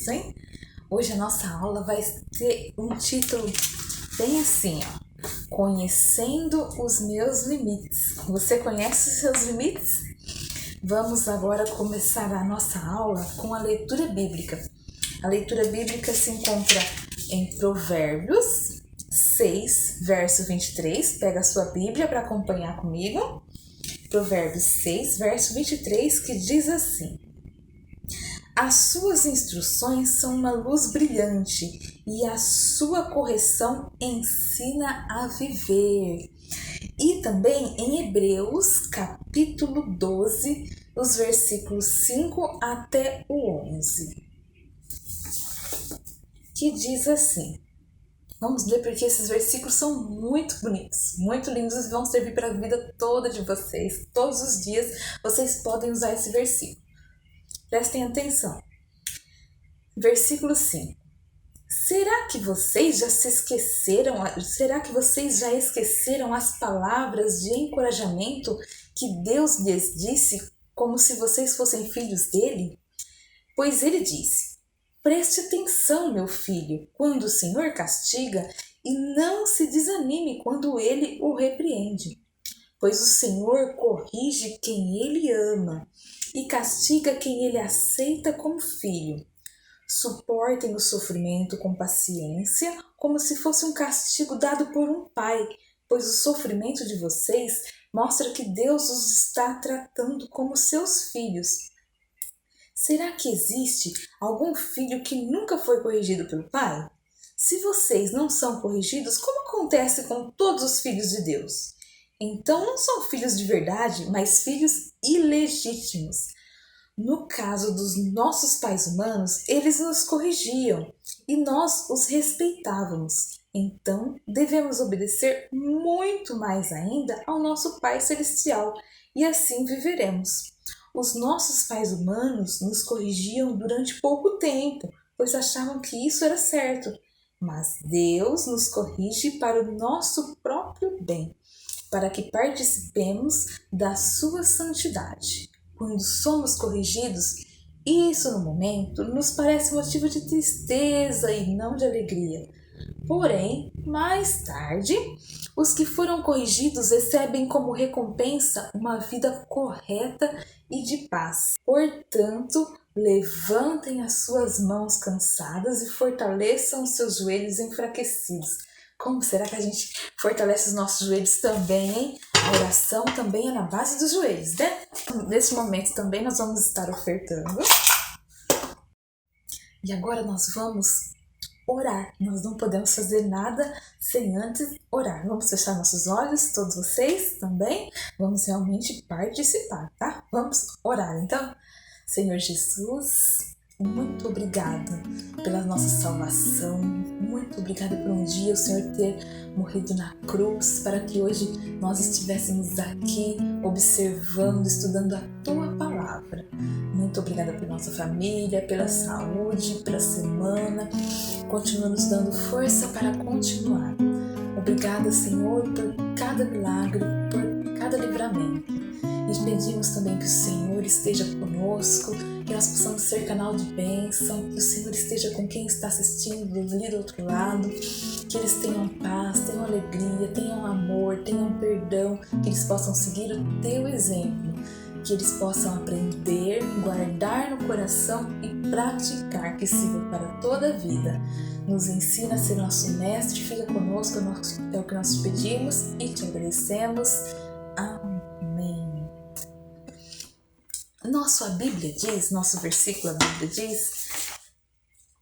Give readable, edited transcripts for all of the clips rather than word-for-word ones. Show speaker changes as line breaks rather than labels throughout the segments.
Deus, hein? Hoje a nossa aula vai ter um título bem assim, ó. Conhecendo os meus limites. Você conhece os seus limites? Vamos agora começar a nossa aula com a leitura bíblica. A leitura bíblica se encontra em Provérbios 6, verso 23. Pega a sua Bíblia para acompanhar comigo. Provérbios 6, verso 23, que diz assim: as suas instruções são uma luz brilhante e a sua correção ensina a viver. E também em Hebreus, capítulo 12, os versículos 5 até o 11, que diz assim. Vamos ler porque esses versículos são muito bonitos, muito lindos e vão servir para a vida toda de vocês. Todos os dias vocês podem usar esse versículo. Prestem atenção. Versículo 5. Será que vocês já esqueceram as palavras de encorajamento que Deus lhes disse como se vocês fossem filhos dele? Pois ele disse: preste atenção, meu filho, quando o Senhor castiga, e não se desanime quando ele o repreende. Pois o Senhor corrige quem ele ama e castiga quem ele aceita como filho. Suportem o sofrimento com paciência, como se fosse um castigo dado por um pai, pois o sofrimento de vocês mostra que Deus os está tratando como seus filhos. Será que existe algum filho que nunca foi corrigido pelo pai? Se vocês não são corrigidos, como acontece com todos os filhos de Deus? Então não são filhos de verdade, mas filhos ilegítimos. No caso dos nossos pais humanos, eles nos corrigiam e nós os respeitávamos. Então devemos obedecer muito mais ainda ao nosso Pai Celestial e assim viveremos. Os nossos pais humanos nos corrigiam durante pouco tempo, pois achavam que isso era certo. Mas Deus nos corrige para o nosso próprio bem, para que participemos da sua santidade. Quando somos corrigidos, isso no momento nos parece motivo de tristeza e não de alegria. Porém, mais tarde, os que foram corrigidos recebem como recompensa uma vida correta e de paz. Portanto, levantem as suas mãos cansadas e fortaleçam os seus joelhos enfraquecidos. Como será que a gente fortalece os nossos joelhos também, hein? A oração também é na base dos joelhos, né? Nesse momento também nós vamos estar ofertando. E agora nós vamos orar. Nós não podemos fazer nada sem antes orar. Vamos fechar nossos olhos, todos vocês também. Vamos realmente participar, tá? Vamos orar. Então, Senhor Jesus, muito obrigada pela nossa salvação. Muito obrigada por um dia o Senhor ter morrido na cruz para que hoje nós estivéssemos aqui observando, estudando a Tua Palavra. Muito obrigada por nossa família, pela saúde, pela semana. Continua nos dando força para continuar. Obrigada, Senhor, por cada milagre, por cada livramento. E pedimos também que o Senhor esteja conosco, que nós possamos ser canal de bênção, que o Senhor esteja com quem está assistindo ali do outro lado, que eles tenham paz, tenham alegria, tenham amor, tenham perdão, que eles possam seguir o Teu exemplo, que eles possam aprender, guardar no coração e praticar, que sirva para toda a vida. Nos ensina a ser nosso mestre, fica conosco, é o que nós te pedimos e te agradecemos. Amém. A Bíblia diz, nosso versículo, a Bíblia diz,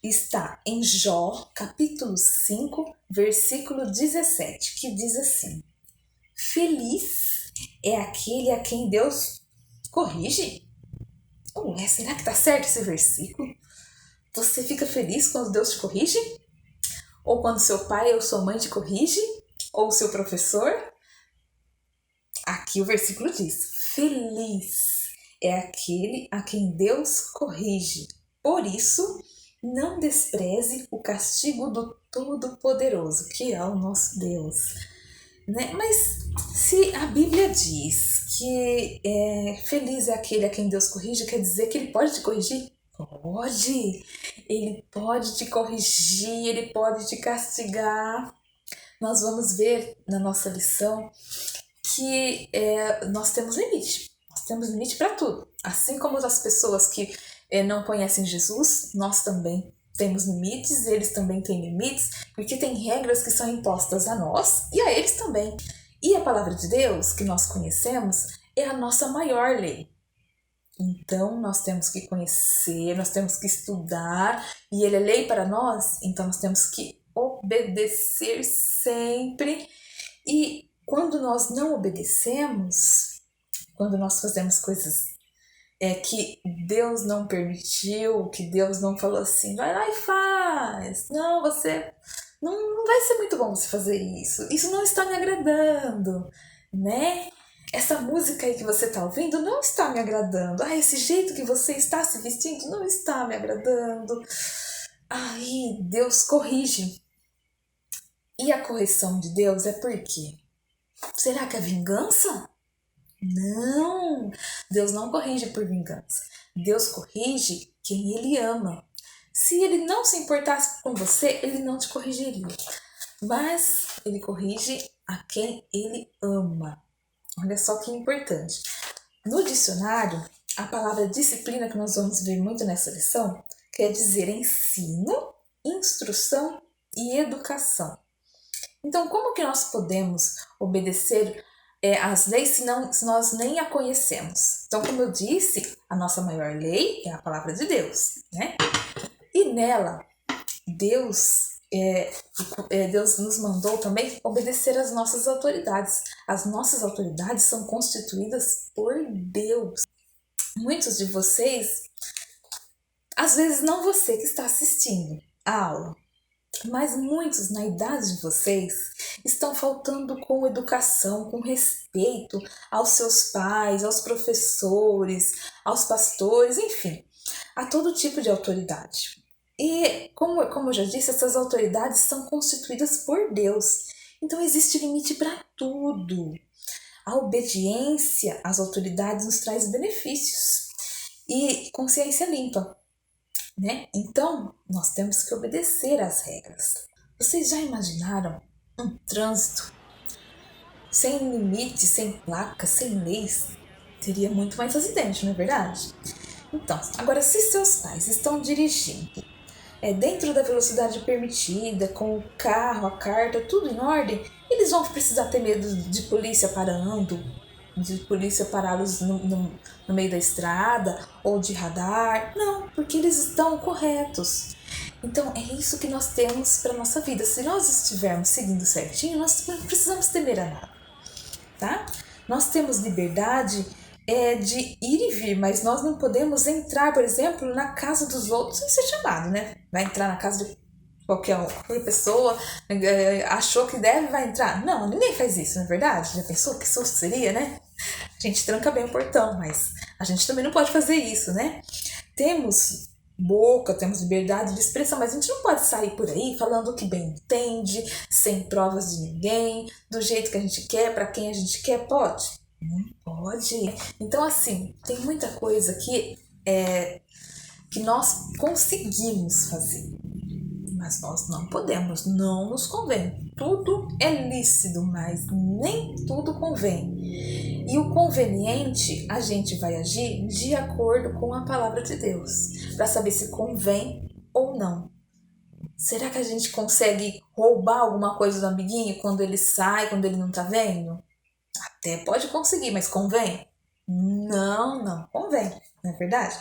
está em Jó, capítulo 5, versículo 17, que diz assim: feliz é aquele a quem Deus corrige? Será que está certo esse versículo? Você fica feliz quando Deus te corrige? Ou quando seu pai ou sua mãe te corrige? Ou seu professor? Aqui o versículo diz: feliz é aquele a quem Deus corrige. Por isso, não despreze o castigo do Todo-Poderoso, que é o nosso Deus. Né? Mas se a Bíblia diz que feliz é aquele a quem Deus corrige, quer dizer que Ele pode te corrigir Pode. Ele pode te corrigir, ele pode te castigar. Nós vamos ver na nossa lição que nós temos limite. Nós temos limite para tudo. Assim como as pessoas que não conhecem Jesus, nós também temos limites, eles também têm limites, porque tem regras que são impostas a nós e a eles também. E a palavra de Deus, que nós conhecemos, é a nossa maior lei. Então, nós temos que conhecer, nós temos que estudar, e ele é lei para nós, então nós temos que obedecer sempre. E quando nós não obedecemos, quando nós fazemos coisas que Deus não permitiu, que Deus não falou assim, vai lá e faz, não, você não vai ser muito bom você fazer isso não está me agradando, né? Essa música aí que você está ouvindo não está me agradando. Esse jeito que você está se vestindo não está me agradando. Aí Deus corrige. E a correção de Deus é por quê? Será que é vingança? Não! Deus não corrige por vingança. Deus corrige quem Ele ama. Se Ele não se importasse com você, Ele não te corrigiria. Mas Ele corrige a quem Ele ama. Olha só que importante. No dicionário, a palavra disciplina, que nós vamos ver muito nessa lição, quer dizer ensino, instrução e educação. Então, como que nós podemos obedecer às leis se nós nem a conhecemos? Então, como eu disse, a nossa maior lei é a palavra de Deus, né? E nela, Deus nos mandou também obedecer às nossas autoridades. As nossas autoridades são constituídas por Deus. Muitos de vocês, às vezes não você que está assistindo a aula, mas muitos na idade de vocês estão faltando com educação, com respeito aos seus pais, aos professores, aos pastores, enfim, a todo tipo de autoridade. E, como eu já disse, essas autoridades são constituídas por Deus. Então, existe limite para tudo. A obediência às autoridades nos traz benefícios e consciência limpa, né? Então, nós temos que obedecer às regras. Vocês já imaginaram um trânsito sem limite, sem placa, sem leis? Teria muito mais acidente, não é verdade? Então, agora, se seus pais estão dirigindo dentro da velocidade permitida, com o carro, a carta, tudo em ordem, eles vão precisar ter medo de polícia parando, de polícia pará-los no meio da estrada ou de radar. Não, porque eles estão corretos. Então é isso que nós temos para nossa vida. Se nós estivermos seguindo certinho, nós não precisamos temer a nada, tá? Nós temos liberdade de ir e vir, mas nós não podemos entrar, por exemplo, na casa dos outros sem ser chamado, né? Vai entrar na casa de qualquer pessoa, achou que deve, vai entrar. Não, ninguém faz isso, não é verdade? Já pensou que susto seria, né? A gente tranca bem o portão, mas a gente também não pode fazer isso, né? Temos boca, temos liberdade de expressão, mas a gente não pode sair por aí falando o que bem entende, sem provas de ninguém, do jeito que a gente quer, para quem a gente quer. Pode? Não pode. Então, assim, tem muita coisa que nós conseguimos fazer, mas nós não podemos, não nos convém. Tudo é lícito, mas nem tudo convém. E o conveniente, a gente vai agir de acordo com a palavra de Deus, para saber se convém ou não. Será que a gente consegue roubar alguma coisa do amiguinho quando ele sai, quando ele não tá vendo? Até pode conseguir, mas convém? Não convém, não é verdade?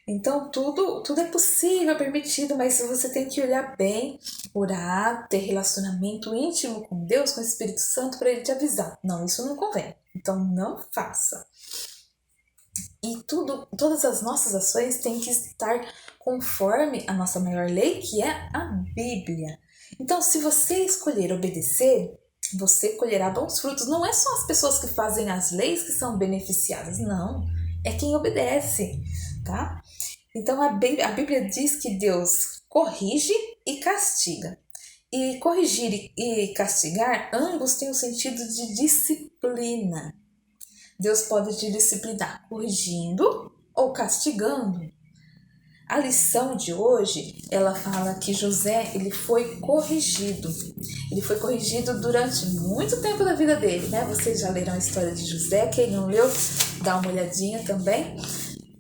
Então, tudo é possível, é permitido, mas você tem que olhar bem, orar, ter relacionamento íntimo com Deus, com o Espírito Santo, para Ele te avisar. Não, isso não convém. Então, não faça. E todas as nossas ações têm que estar conforme a nossa maior lei, que é a Bíblia. Então, se você escolher obedecer, você colherá bons frutos. Não é só as pessoas que fazem as leis que são beneficiadas, não. É quem obedece, tá? Então, a Bíblia diz que Deus corrige e castiga. E corrigir e castigar, ambos têm o sentido de disciplina. Deus pode te disciplinar corrigindo ou castigando. A lição de hoje, ela fala que José, ele foi corrigido. Ele foi corrigido durante muito tempo da vida dele, né? Vocês já leram a história de José, quem não leu, dá uma olhadinha também.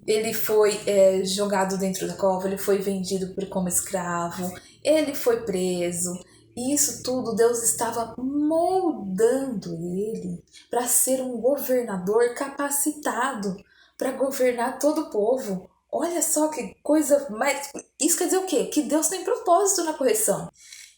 Ele foi jogado dentro da cova, ele foi vendido como escravo, ele foi preso. E isso tudo Deus estava moldando ele para ser um governador capacitado para governar todo o povo. Olha só que coisa mais... Isso quer dizer o quê? Que Deus tem propósito na correção.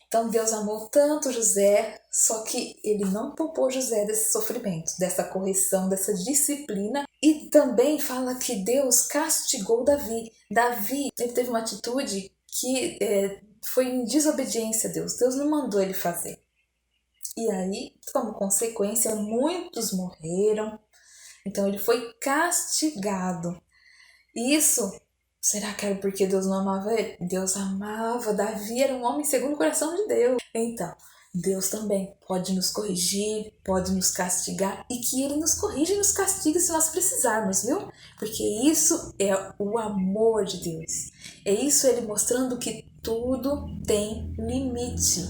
Então Deus amou tanto José, só que ele não poupou José desse sofrimento, dessa correção, dessa disciplina. E também fala que Deus castigou Davi. Davi, ele teve uma atitude que foi em desobediência a Deus. Deus não mandou ele fazer. E aí, como consequência, muitos morreram. Então ele foi castigado. Isso, será que era porque Deus não amava ele? Deus amava. Davi era um homem segundo o coração de Deus. Então, Deus também pode nos corrigir, pode nos castigar, e que Ele nos corrige e nos castiga se nós precisarmos, viu? Porque isso é o amor de Deus. É isso Ele mostrando que tudo tem limite.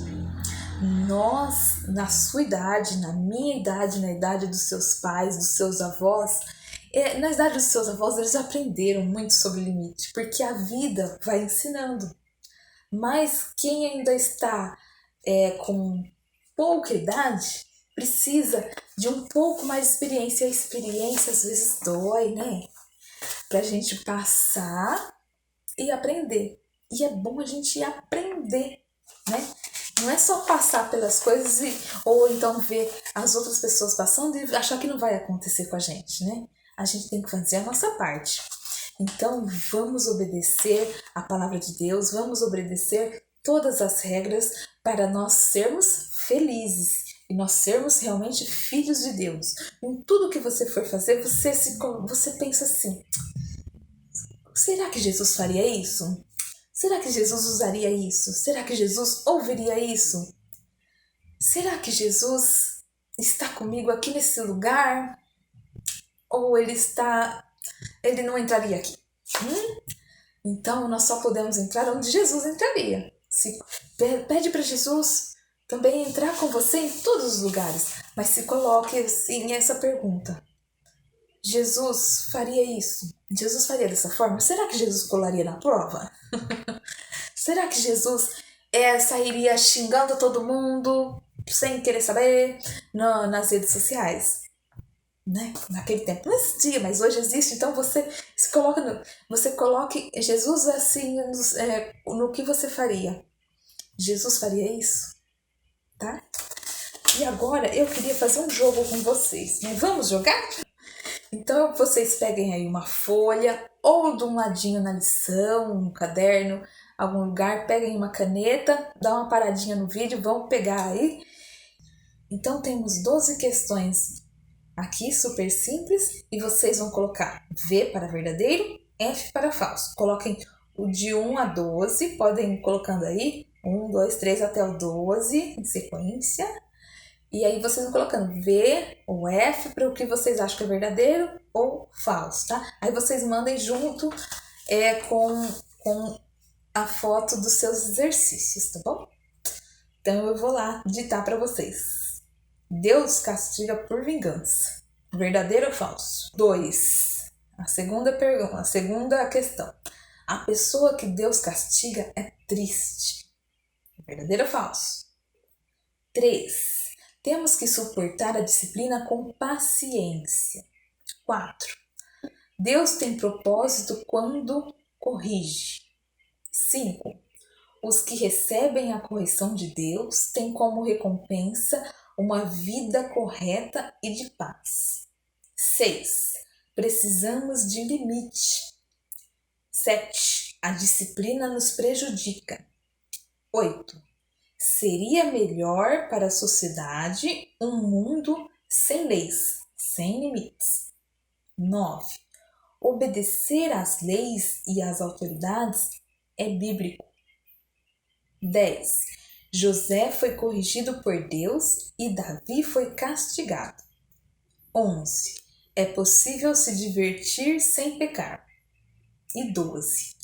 Nós, na sua idade, na minha idade, na idade dos seus pais, dos seus avós, na idade dos seus avós, eles aprenderam muito sobre limite, porque a vida vai ensinando. Mas quem ainda está com pouca idade precisa de um pouco mais de experiência. A experiência às vezes dói, né? Pra gente passar e aprender. E é bom a gente aprender, né? Não é só passar pelas coisas ou então ver as outras pessoas passando e achar que não vai acontecer com a gente, né? A gente tem que fazer a nossa parte. Então, vamos obedecer a palavra de Deus, vamos obedecer todas as regras para nós sermos felizes e nós sermos realmente filhos de Deus. Em tudo que você for fazer, você pensa assim: será que Jesus faria isso? Será que Jesus usaria isso? Será que Jesus ouviria isso? Será que Jesus está comigo aqui nesse lugar? Ou ele não entraria aqui? Então, nós só podemos entrar onde Jesus entraria. Pede para Jesus também entrar com você em todos os lugares, mas se coloque assim essa pergunta: Jesus faria isso? Jesus faria dessa forma? Será que Jesus colaria na prova? Será que Jesus sairia xingando todo mundo sem querer saber nas redes sociais? Né? Naquele tempo não existia, mas hoje existe. Então você coloque Jesus assim no que você faria. Jesus faria isso, tá? E agora eu queria fazer um jogo com vocês, né? Vamos jogar? Então vocês peguem aí uma folha ou de um ladinho na lição, no caderno, algum lugar, peguem uma caneta, dá uma paradinha no vídeo, vão pegar aí. Então temos 12 questões aqui, super simples, e vocês vão colocar V para verdadeiro, F para falso. Coloquem o de 1 a 12, podem ir colocando aí, 1, 2, 3 até o 12, em sequência. E aí vocês vão colocando V ou F para o que vocês acham que é verdadeiro ou falso, tá? Aí vocês mandem junto com a foto dos seus exercícios, tá bom? Então eu vou lá ditar para vocês. Deus castiga por vingança. Verdadeiro ou falso? 2. A segunda questão. A pessoa que Deus castiga é triste. Verdadeiro ou falso? 3. Temos que suportar a disciplina com paciência. 4. Deus tem propósito quando corrige. 5. Os que recebem a correção de Deus têm como recompensa uma vida correta e de paz. 6. Precisamos de limite. 7. A disciplina nos prejudica. 8. Seria melhor para a sociedade um mundo sem leis, sem limites. 9. Obedecer às leis e às autoridades é bíblico. 10. José foi corrigido por Deus e Davi foi castigado. 11. É possível se divertir sem pecar. E 12.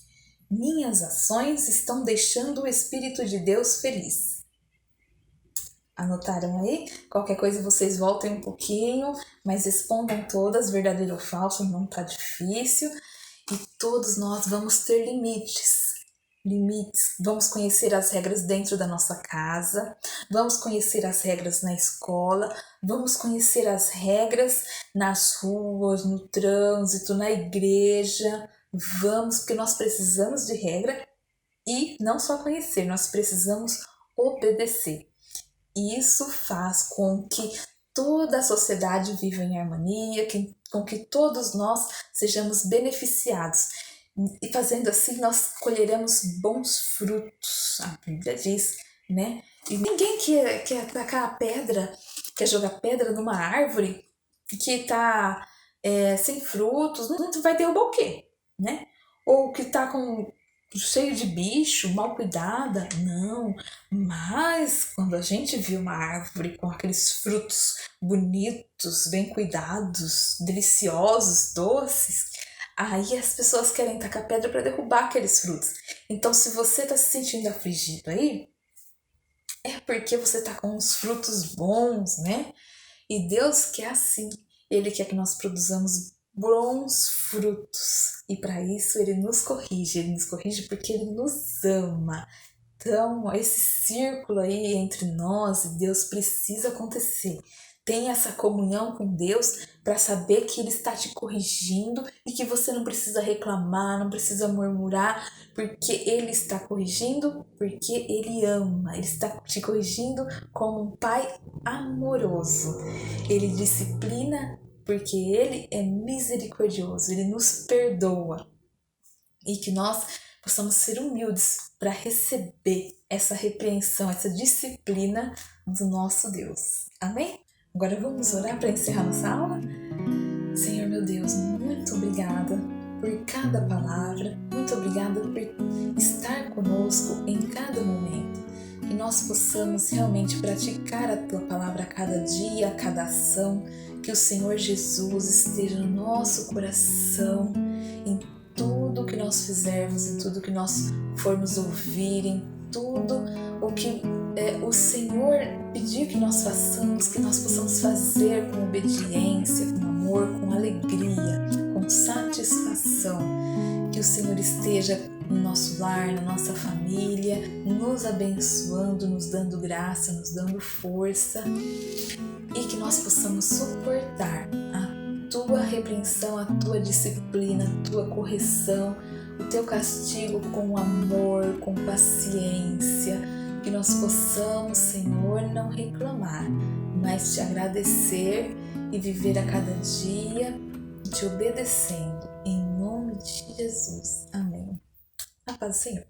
Minhas ações estão deixando o Espírito de Deus feliz. Anotaram aí? Qualquer coisa vocês voltem um pouquinho, mas respondam todas, verdadeiro ou falso, não tá difícil. E todos nós vamos ter limites. Vamos conhecer as regras dentro da nossa casa, vamos conhecer as regras na escola, vamos conhecer as regras nas ruas, no trânsito, na igreja. Vamos, porque nós precisamos de regra e não só conhecer, nós precisamos obedecer. Isso faz com que toda a sociedade viva em harmonia, com que todos nós sejamos beneficiados. E fazendo assim, nós colheremos bons frutos. A Bíblia diz, né? E ninguém quer atacar a pedra, quer jogar pedra numa árvore que está sem frutos, não vai derrubar o quê? Né? Ou que está cheio de bicho, mal cuidada. Não, mas quando a gente viu uma árvore com aqueles frutos bonitos, bem cuidados, deliciosos, doces, aí as pessoas querem tacar pedra para derrubar aqueles frutos. Então, se você está se sentindo afligido aí, é porque você está com uns frutos bons, né? E Deus quer assim. Ele quer que nós produzamos bons frutos. E para isso Ele nos corrige. Ele nos corrige porque Ele nos ama. Então, esse círculo aí entre nós e Deus precisa acontecer. Tem essa comunhão com Deus para saber que Ele está te corrigindo e que você não precisa reclamar, não precisa murmurar, porque Ele está corrigindo, porque Ele ama. Ele está te corrigindo como um pai amoroso. Ele disciplina porque Ele é misericordioso, Ele nos perdoa. E que nós possamos ser humildes para receber essa repreensão, essa disciplina do nosso Deus. Amém? Agora vamos orar para encerrar nossa aula? Senhor meu Deus, muito obrigada por cada palavra, muito obrigada por estar conosco em cada momento. Que nós possamos realmente praticar a Tua palavra a cada dia, a cada ação, que o Senhor Jesus esteja no nosso coração, em tudo que nós fizermos, em tudo que nós formos ouvir, em tudo o que o Senhor pedir que nós façamos, que nós possamos fazer com obediência, com amor, com alegria, com satisfação. Que o Senhor esteja no nosso lar, na nossa família, nos abençoando, nos dando graça, nos dando força, e que nós possamos suportar a Tua repreensão, a Tua disciplina, a Tua correção, o Teu castigo com amor, com paciência. Que nós possamos, Senhor, não reclamar, mas Te agradecer e viver a cada dia Te obedecendo. Em nome de Jesus. Amém. A paz do Senhor.